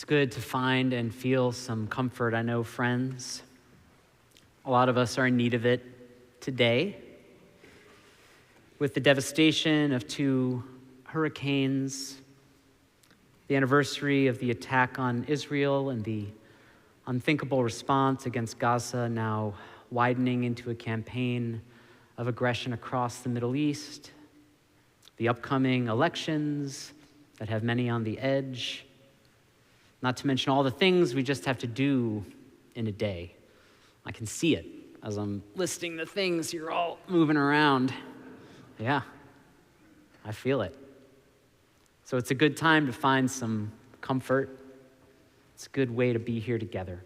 It's good to find and feel some comfort. I know, friends, a lot of us are in need of it today. With the devastation of 2 hurricanes, the anniversary of the attack on Israel and the unthinkable response against Gaza now widening into a campaign of aggression across the Middle East, the upcoming elections that have many on the edge, not to mention all the things we just have to do in a day. I can see it as I'm listing the things you're all moving around. Yeah, I feel it. So it's a good time to find some comfort. It's a good way to be here together.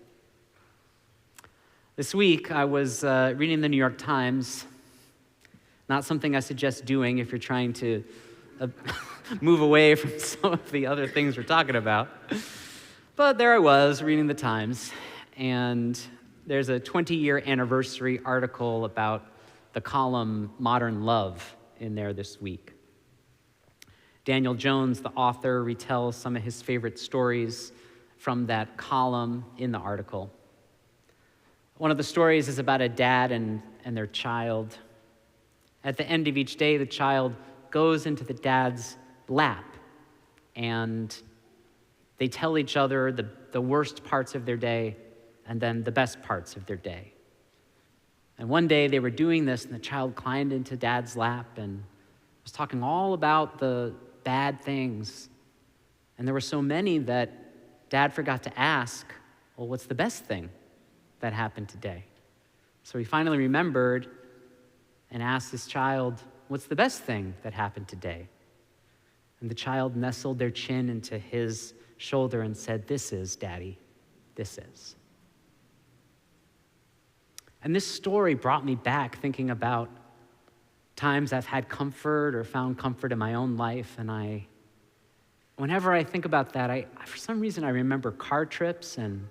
This week, I was reading the New York Times. Not something I suggest doing if you're trying to move away from some of the other things we're talking about. But there I was reading the Times, and there's a 20-year anniversary article about the column Modern Love in there this week. Daniel Jones, the author, retells some of his favorite stories from that column in the article. One of the stories is about a dad and their child. At the end of each day, the child goes into the dad's lap, and they tell each other the worst parts of their day and then the best parts of their day. And one day they were doing this, and the child climbed into dad's lap and was talking all about the bad things. And there were so many that dad forgot to ask, well, what's the best thing that happened today? So he finally remembered and asked his child, what's the best thing that happened today? And the child nestled their chin into his shoulder and said, this is, Daddy, this is. And this story brought me back thinking about times I've had comfort or found comfort in my own life. And whenever I think about that, for some reason I remember car trips, and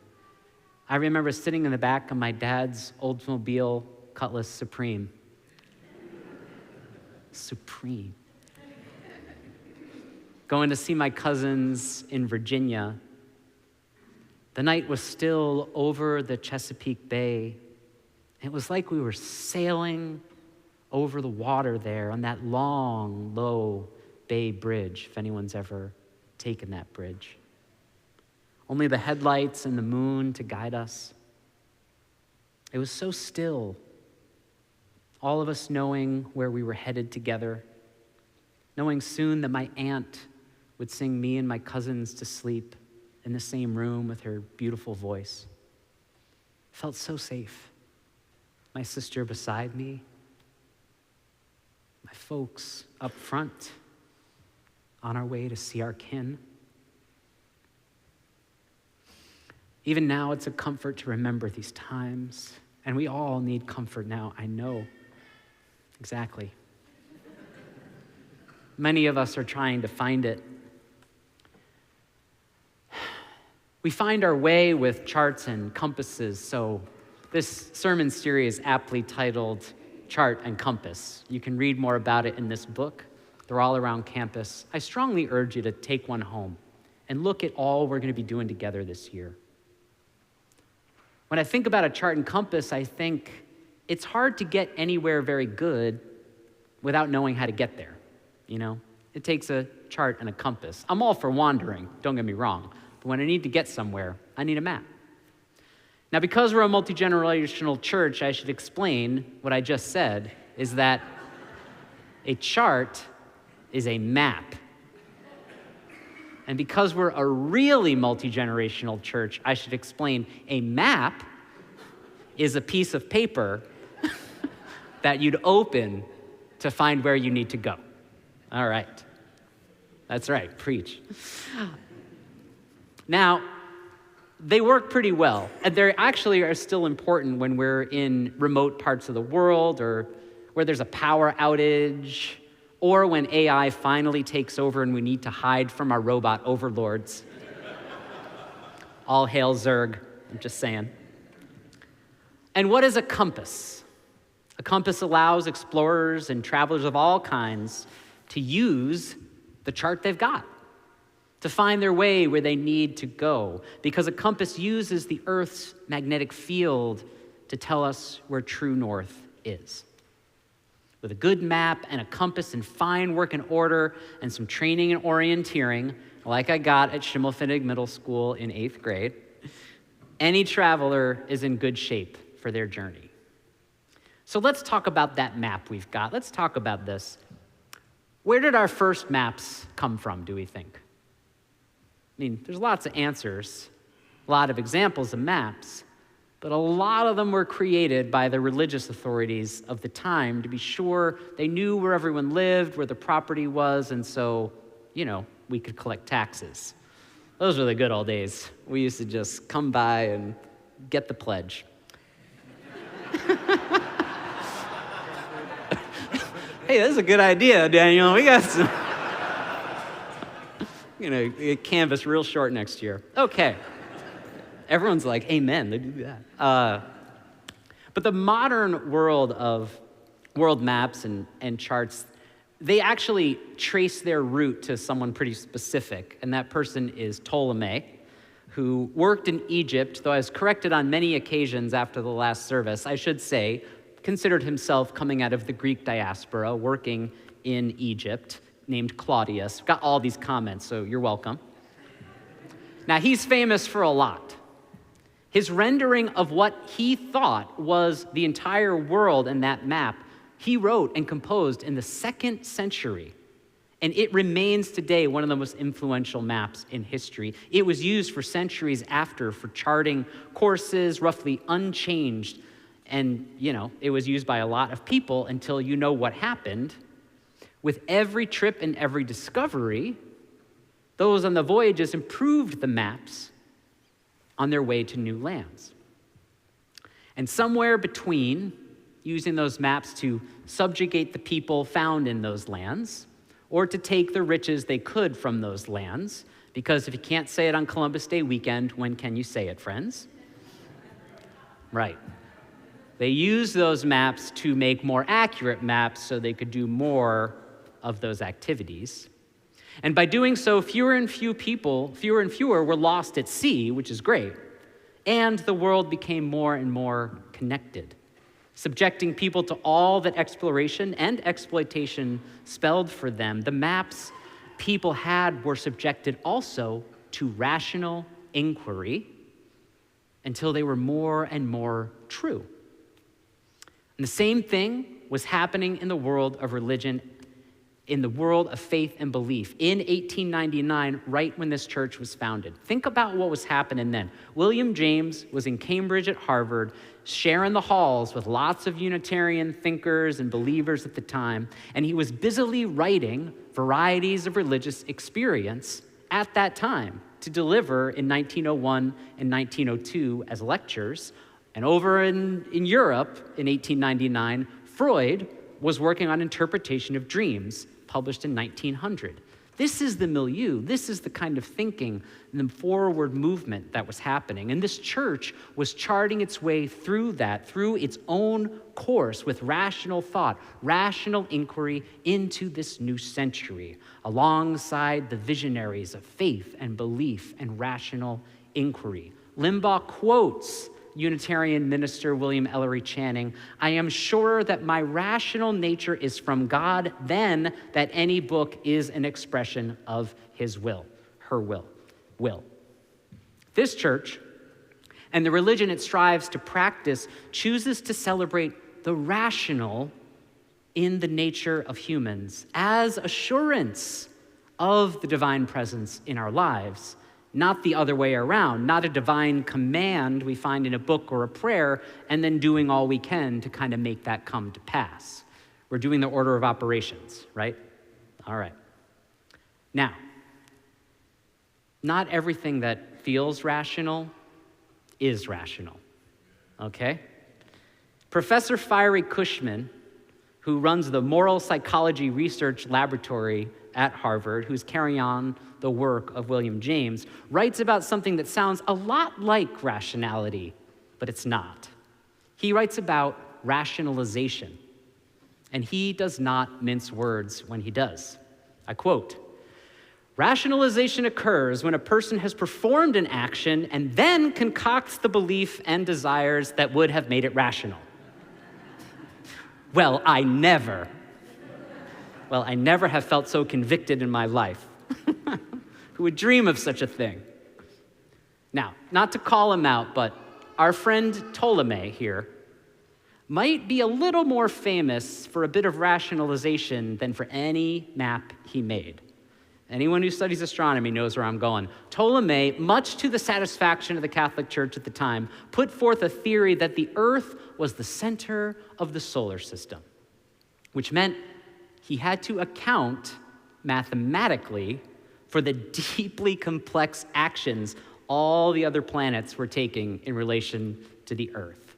I remember sitting in the back of my dad's Oldsmobile Cutlass Supreme. Supreme. Going to see my cousins in Virginia. The night was still over the Chesapeake Bay. It was like we were sailing over the water there on that long, low bay bridge, if anyone's ever taken that bridge. Only the headlights and the moon to guide us. It was so still, all of us knowing where we were headed together, knowing soon that my aunt would sing me and my cousins to sleep in the same room with her beautiful voice. Felt so safe. My sister beside me, my folks up front, on our way to see our kin. Even now, it's a comfort to remember these times, and we all need comfort now, I know. Exactly. Many of us are trying to find it. We find our way with charts and compasses, so this sermon series is aptly titled Chart and Compass. You can read more about it in this book. They're all around campus. I strongly urge you to take one home and look at all we're going to be doing together this year. When I think about a chart and compass, I think it's hard to get anywhere very good without knowing how to get there, you know? It takes a chart and a compass. I'm all for wandering, don't get me wrong, but when I need to get somewhere, I need a map. Now, because we're a multi-generational church, I should explain what I just said, is that a chart is a map. And because we're a really multi-generational church, I should explain a map is a piece of paper that you'd open to find where you need to go. All right. That's right, preach. Now, they work pretty well, and they actually are still important when we're in remote parts of the world, or where there's a power outage, or when AI finally takes over and we need to hide from our robot overlords. All hail Zerg, I'm just saying. And what is a compass? A compass allows explorers and travelers of all kinds to use the chart they've got, to find their way where they need to go, because a compass uses the Earth's magnetic field to tell us where true north is. With a good map and a compass and fine working order and some training and orienteering, like I got at Schimmelfinnig Middle School in 8th grade, any traveler is in good shape for their journey. So let's talk about that map we've got. Let's talk about this. Where did our first maps come from, do we think? I mean, there's lots of answers, a lot of examples of maps, but a lot of them were created by the religious authorities of the time to be sure they knew where everyone lived, where the property was, and so, we could collect taxes. Those were the good old days. We used to just come by and get the pledge. Hey, that's a good idea, Daniel. We got some... canvas real short next year. Okay. Everyone's like, amen, they do that. But the modern world of world maps and charts, they actually trace their route to someone pretty specific, and that person is Ptolemy, who worked in Egypt, though I was corrected on many occasions after the last service, I should say, considered himself coming out of the Greek diaspora, working in Egypt, named Claudius. Got all these comments, so you're welcome. Now, he's famous for a lot. His rendering of what he thought was the entire world in that map, he wrote and composed in the 2nd century, and it remains today one of the most influential maps in history. It was used for centuries after for charting courses, roughly unchanged, and, it was used by a lot of people until you know what happened. With every trip and every discovery, those on the voyages improved the maps on their way to new lands. And somewhere between using those maps to subjugate the people found in those lands, or to take the riches they could from those lands, because if you can't say it on Columbus Day weekend, when can you say it, friends? Right. They used those maps to make more accurate maps so they could do more of those activities. And by doing so, fewer and fewer were lost at sea, which is great. And the world became more and more connected, subjecting people to all that exploration and exploitation spelled for them. The maps people had were subjected also to rational inquiry until they were more and more true. And the same thing was happening in the world of religion, in the world of faith and belief in 1899, right when this church was founded. Think about what was happening then. William James was in Cambridge at Harvard, sharing the halls with lots of Unitarian thinkers and believers at the time, and he was busily writing varieties of religious experience at that time to deliver in 1901 and 1902 as lectures. And over in Europe in 1899, Freud was working on interpretation of dreams, published in 1900. This is the milieu. This is the kind of thinking and the forward movement that was happening. And this church was charting its way through that, through its own course with rational thought, rational inquiry into this new century, alongside the visionaries of faith and belief and rational inquiry. Limbaugh quotes Unitarian minister William Ellery Channing, "I am surer that my rational nature is from God than that any book is an expression of his will," her will. This church and the religion it strives to practice chooses to celebrate the rational in the nature of humans as assurance of the divine presence in our lives, not the other way around, not a divine command we find in a book or a prayer and then doing all we can to kind of make that come to pass. We're doing the order of operations, right? All right. Now, not everything that feels rational is rational, okay? Professor Fiery Cushman, who runs the Moral Psychology Research Laboratory at Harvard, who's carrying on the work of William James, writes about something that sounds a lot like rationality, but it's not. He writes about rationalization, and he does not mince words when he does. I quote, Rationalization occurs when a person has performed an action and then concocts the belief and desires that would have made it rational. Well, I never have felt so convicted in my life. Who would dream of such a thing? Now, not to call him out, but our friend Ptolemy here might be a little more famous for a bit of rationalization than for any map he made. Anyone who studies astronomy knows where I'm going. Ptolemy, much to the satisfaction of the Catholic Church at the time, put forth a theory that the Earth was the center of the solar system, which meant he had to account mathematically for the deeply complex actions all the other planets were taking in relation to the Earth.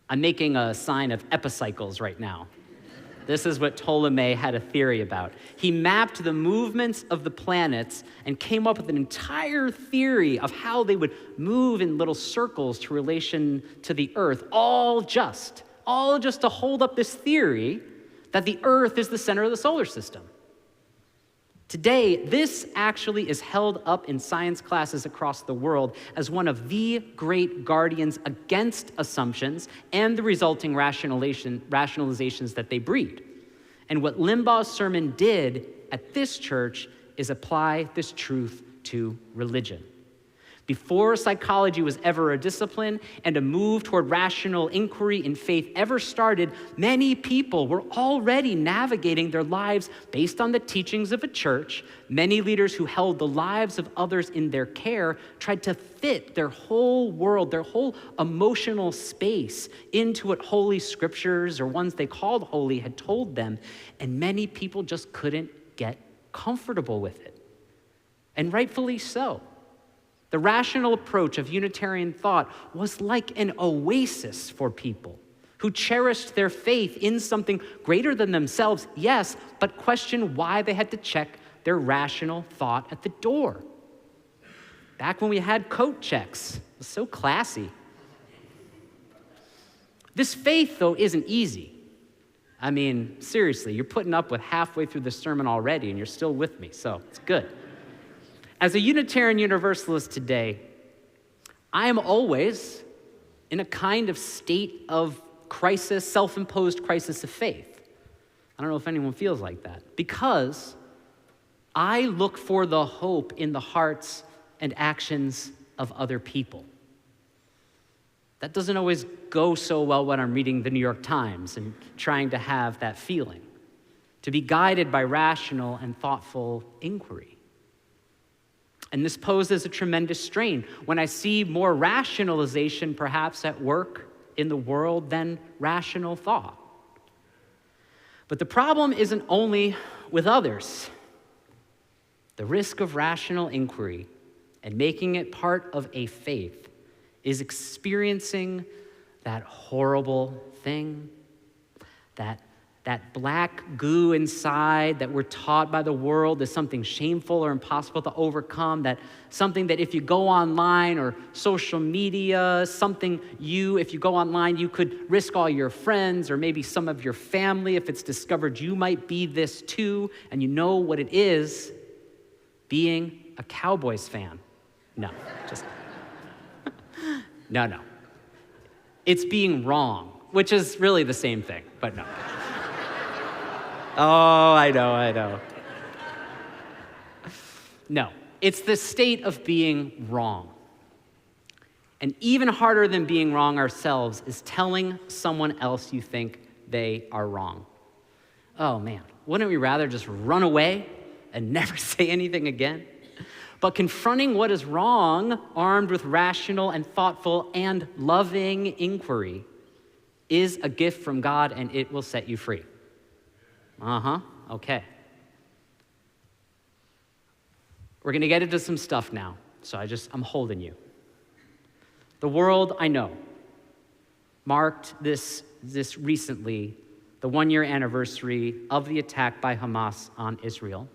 I'm making a sign of epicycles right now. This is what Ptolemy had a theory about. He mapped the movements of the planets and came up with an entire theory of how they would move in little circles to relation to the Earth, all just to hold up this theory that the Earth is the center of the solar system. Today, this actually is held up in science classes across the world as one of the great guardians against assumptions and the resulting rationalizations that they breed. And what Limbaugh's sermon did at this church is apply this truth to religion. Before psychology was ever a discipline and a move toward rational inquiry in faith ever started, many people were already navigating their lives based on the teachings of a church. Many leaders who held the lives of others in their care tried to fit their whole world, their whole emotional space into what holy scriptures, or ones they called holy, had told them. And many people just couldn't get comfortable with it. And rightfully so. The rational approach of Unitarian thought was like an oasis for people who cherished their faith in something greater than themselves, yes, but questioned why they had to check their rational thought at the door. Back when we had coat checks, it was so classy. This faith, though, isn't easy. I mean, seriously, you're putting up with halfway through the sermon already, and you're still with me, so it's good. As a Unitarian Universalist today, I am always in a kind of state of crisis, self-imposed crisis of faith. I don't know if anyone feels like that, because I look for the hope in the hearts and actions of other people. That doesn't always go so well when I'm reading the New York Times and trying to have that feeling, to be guided by rational and thoughtful inquiry. And this poses a tremendous strain when I see more rationalization perhaps at work in the world than rational thought. But the problem isn't only with others. The risk of rational inquiry and making it part of a faith is experiencing that horrible thing, that black goo inside that we're taught by the world is something shameful or impossible to overcome, that something that if you go online or social media, if you go online, you could risk all your friends or maybe some of your family if it's discovered you might be this too, and you know what it is, being a Cowboys fan. No. It's being wrong, which is really the same thing, but no. Oh, I know. No, it's the state of being wrong. And even harder than being wrong ourselves is telling someone else you think they are wrong. Oh man, wouldn't we rather just run away and never say anything again? But confronting what is wrong, armed with rational and thoughtful and loving inquiry, is a gift from God, and it will set you free. Okay. We're going to get into some stuff now, so I'm holding you. The world, I know, marked this recently, the 1-year anniversary of the attack by Hamas on Israel,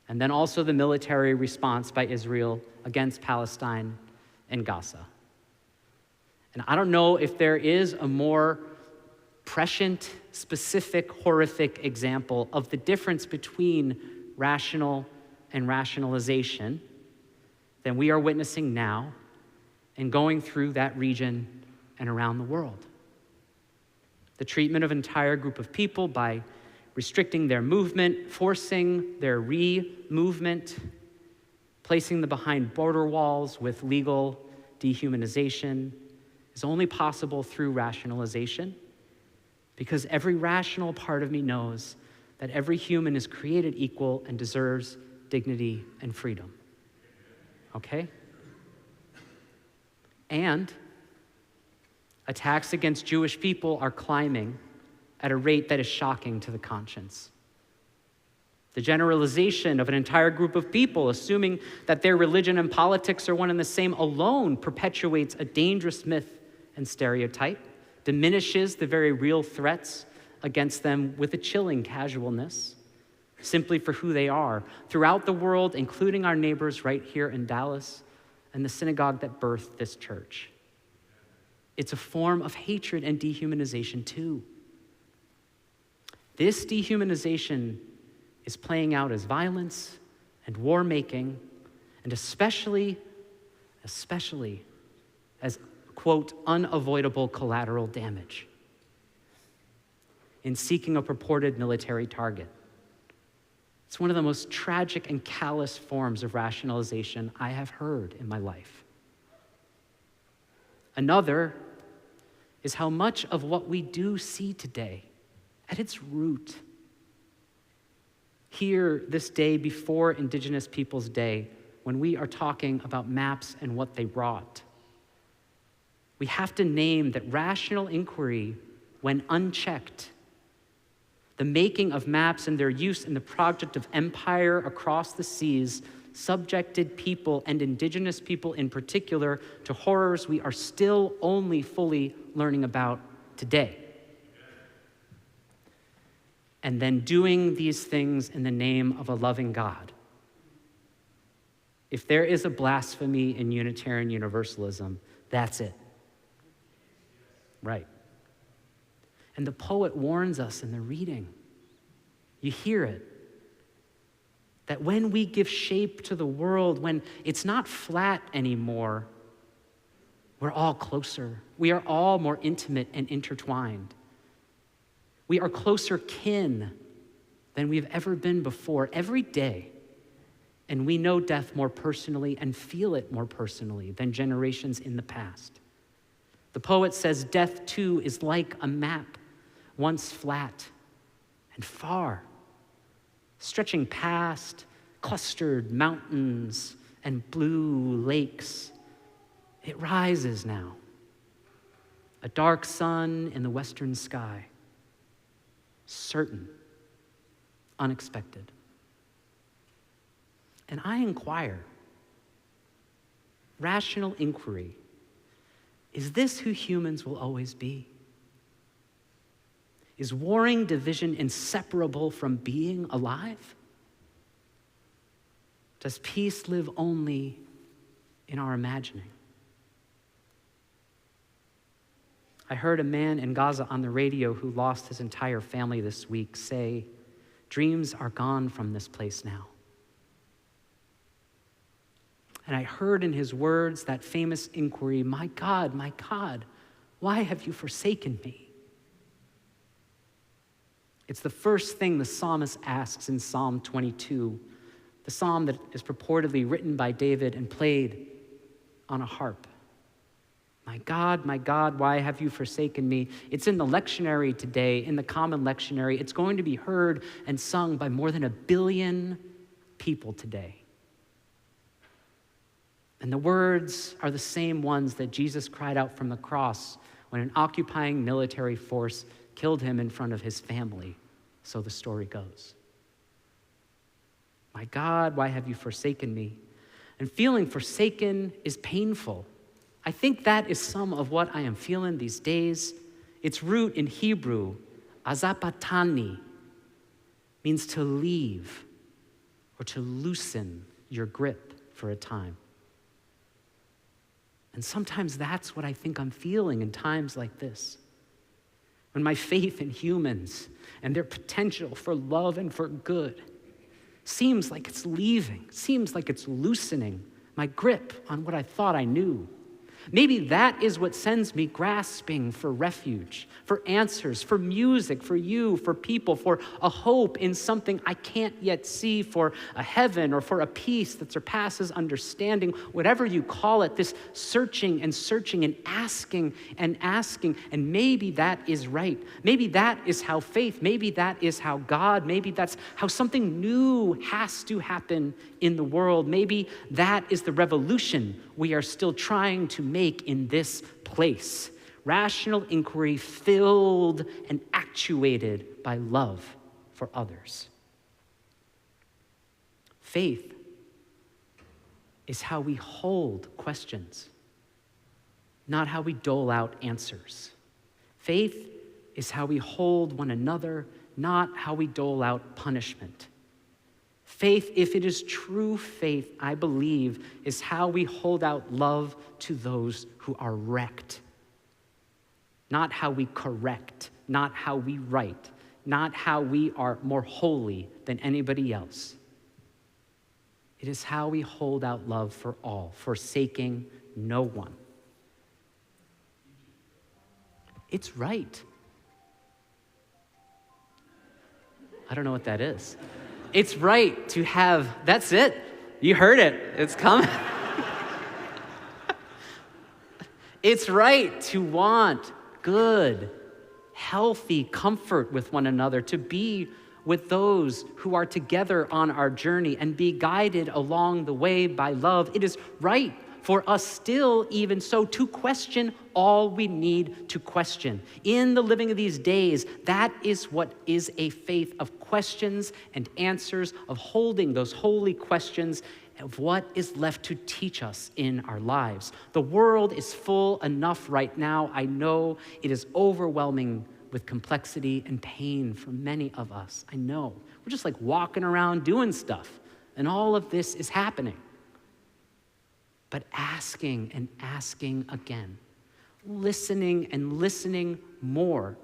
and then also the military response by Israel against Palestine and Gaza. And I don't know if there is a more prescient, specific, horrific example of the difference between rational and rationalization than we are witnessing now and going through that region and around the world. The treatment of an entire group of people by restricting their movement, forcing their re-movement, placing them behind border walls with legal dehumanization is only possible through rationalization, because every rational part of me knows that every human is created equal and deserves dignity and freedom. Okay? And attacks against Jewish people are climbing at a rate that is shocking to the conscience. The generalization of an entire group of people, assuming that their religion and politics are one and the same, alone perpetuates a dangerous myth and stereotype, diminishes the very real threats against them with a chilling casualness, simply for who they are, throughout the world, including our neighbors right here in Dallas and the synagogue that birthed this church. It's a form of hatred and dehumanization too. This dehumanization is playing out as violence and war-making, and especially as, quote, unavoidable collateral damage in seeking a purported military target. It's one of the most tragic and callous forms of rationalization I have heard in my life. Another is how much of what we do see today, at its root, here this day before Indigenous Peoples' Day, when we are talking about maps and what they wrought, we have to name that rational inquiry, when unchecked, the making of maps and their use in the project of empire across the seas subjected people, and Indigenous people in particular, to horrors we are still only fully learning about today. And then doing these things in the name of a loving God. If there is a blasphemy in Unitarian Universalism, that's it. Right. And the poet warns us in the reading. You hear it. That when we give shape to the world, when it's not flat anymore, we're all closer. We are all more intimate and intertwined. We are closer kin than we've ever been before every day. And we know death more personally and feel it more personally than generations in the past. The poet says death too is like a map, once flat and far, stretching past clustered mountains and blue lakes. It rises now, a dark sun in the western sky, certain, unexpected. And I inquire, rational inquiry, is this who humans will always be? Is warring division inseparable from being alive? Does peace live only in our imagining? I heard a man in Gaza on the radio who lost his entire family this week say, "Dreams are gone from this place now." And I heard in his words that famous inquiry, my God, why have you forsaken me?" It's the first thing the psalmist asks in Psalm 22, the psalm that is purportedly written by David and played on a harp. My God, why have you forsaken me? It's in the lectionary today, in the common lectionary. It's going to be heard and sung by more than 1 billion people today. And the words are the same ones that Jesus cried out from the cross when an occupying military force killed him in front of his family. So the story goes. My God, why have you forsaken me? And feeling forsaken is painful. I think that is some of what I am feeling these days. Its root in Hebrew, azapatani, means to leave or to loosen your grip for a time. And sometimes that's what I think I'm feeling in times like this. When my faith in humans and their potential for love and for good Seems like it's leaving. Seems like it's loosening my grip on what I thought I knew. Maybe that is what sends me grasping for refuge, for answers, for music, for you, for people, for a hope in something I can't yet see, for a heaven or for a peace that surpasses understanding, whatever you call it, this searching and searching and asking, and maybe that is right. Maybe that is how faith, maybe that is how God, maybe that's how something new has to happen in the world. Maybe that is the revolution we are still trying to make in this place. Rational inquiry filled and actuated by love for others. Faith is how we hold questions, not how we dole out answers. Faith is how we hold one another, not how we dole out punishment. Faith, if it is true faith, I believe, is how we hold out love to those who are wrecked. Not how we correct, not how we right, not how we are more holy than anybody else. It is how we hold out love for all, forsaking no one. It's right. I don't know what that is. It's right to have, that's it. You heard it. It's coming. It's right to want good, healthy comfort with one another, to be with those who are together on our journey and be guided along the way by love. It is right for us still, even so, to question all we need to question. In the living of these days, that is what is a faith of questions and answers, of holding those holy questions of what is left to teach us in our lives. The world is full enough right now. I know it is overwhelming with complexity and pain for many of us. I know. We're just like walking around doing stuff, and all of this is happening. But asking and asking again, listening and listening more,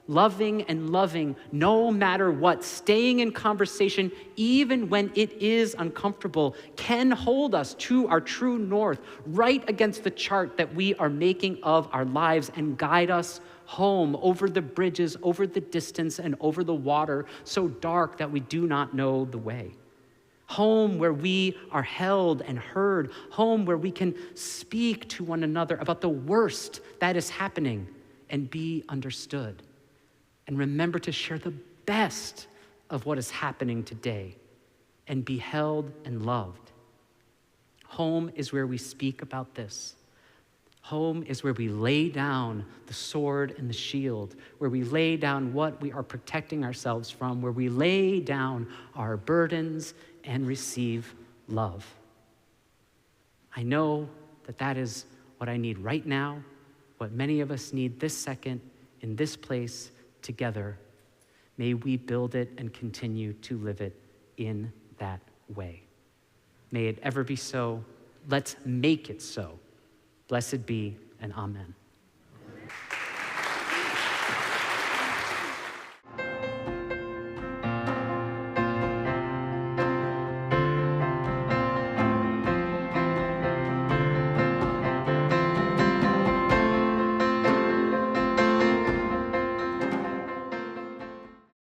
loving and loving no matter what, staying in conversation even when it is uncomfortable, can hold us to our true north, right against the chart that we are making of our lives, and guide us home over the bridges, over the distance, and over the water so dark that we do not know the way. Home where we are held and heard. Home where we can speak to one another about the worst that is happening and be understood. And remember to share the best of what is happening today and be held and loved. Home is where we speak about this. Home is where we lay down the sword and the shield, where we lay down what we are protecting ourselves from, where we lay down our burdens and receive love. I know that that is what I need right now, what many of us need this second in this place together. May we build it and continue to live it in that way. May it ever be so. Let's make it so. Blessed be and amen.